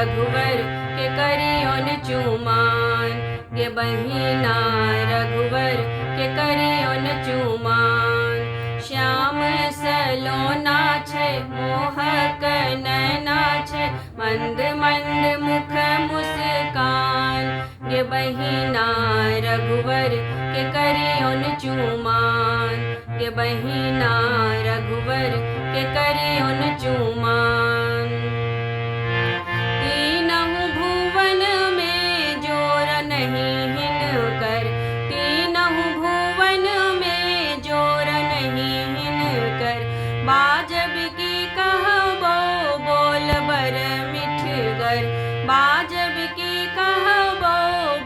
रघुवर के करियोन चूमान, गे बहिना रघुवर के करियोन चूमान। श्याम सलोना छे मोहक नैना छे, मंद मंद मुख मुस्कान, गे बहिना रघुवर के करियोन चूमान, गे बहिना रघुवर के करियोन चूमान। तीनहु भुवन में जोर नहीं हिनकर, तीनहु भुवन में जोर नहीं हिनकर। बाजब की कहबो बोल बर मिठगर, बाजब की कहबो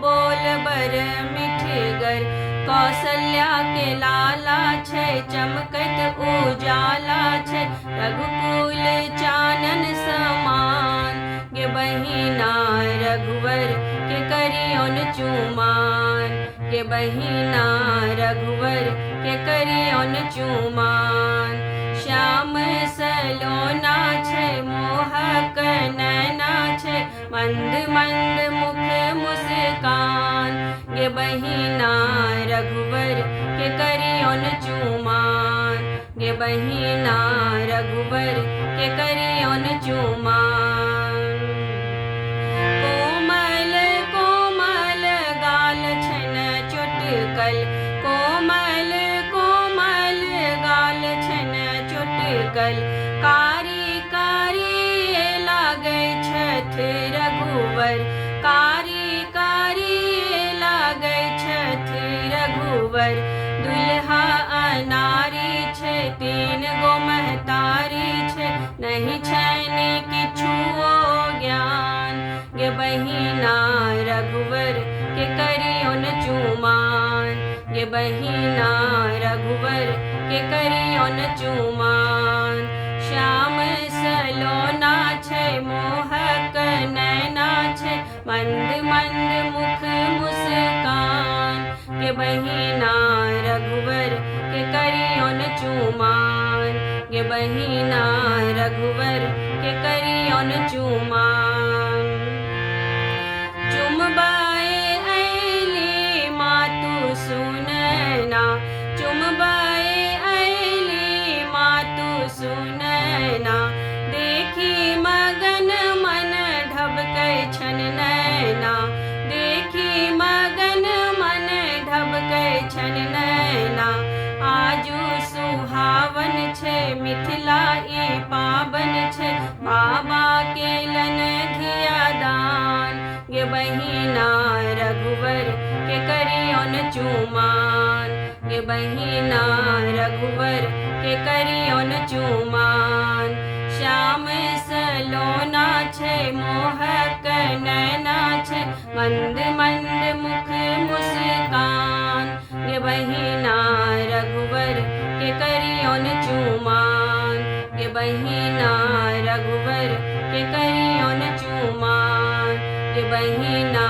बोल बर मिठगर। कौशल्या के लाला छे चमकत उजाला छे, रघुकुल चानन समान, गे बहिना रघुवर के करियोन चूमान, गे बहिना रघुवर के करियोन चूमान। श्याम सलोना छे मोहक नैना छे, मंद मंद मुख मुस्कान, गे बहिना रघुवर के करियोन चूमान, गे बहिना रघुवर के करियोन चूमान। कोमल कोमल गाल छन चुटकल, कोमल कोमल गाल छन चुटकल। कारी कारी लागे छथ रघुवर, कारी कारी लागे छथ रघुवर। दुल्हा अनारी छे तीन गो महतारी छे, नहीं छैनी किछुओ ज्ञान, गे बहिना रघुवर के करियोन चूमान, गे बहिना रघुवर के करियोन चूमान। श्याम सलोना छे मोहक नैना छे, मंद मंद मुख मुस्कान, गे बहिना रघुवर के करियोन चूमान, गे बहिना रघुवर के करियोन चूमान। चुमबाए ऐली मातु सुनैना, चुमबाए ऐली मातु सुनैना। देखी मगन मन ढबकै छन नैना, देखी मगन मन ढबकै छन नैना। आजू सुहावन छे मिथिला ई पावन छे, बाबा केलन धिया दान, गे बहिना रघुवर के करियोन चूमान, गे बहिना रघुवर के करियोन चूमान। श्याम सलोना छे मोहक नैना छे, मंद मंद मुख मुस्कान, गे बहिना रघुवर के करियोन चूमान, गे बहिना रघुवर के करियोन चूमान, गे बहिना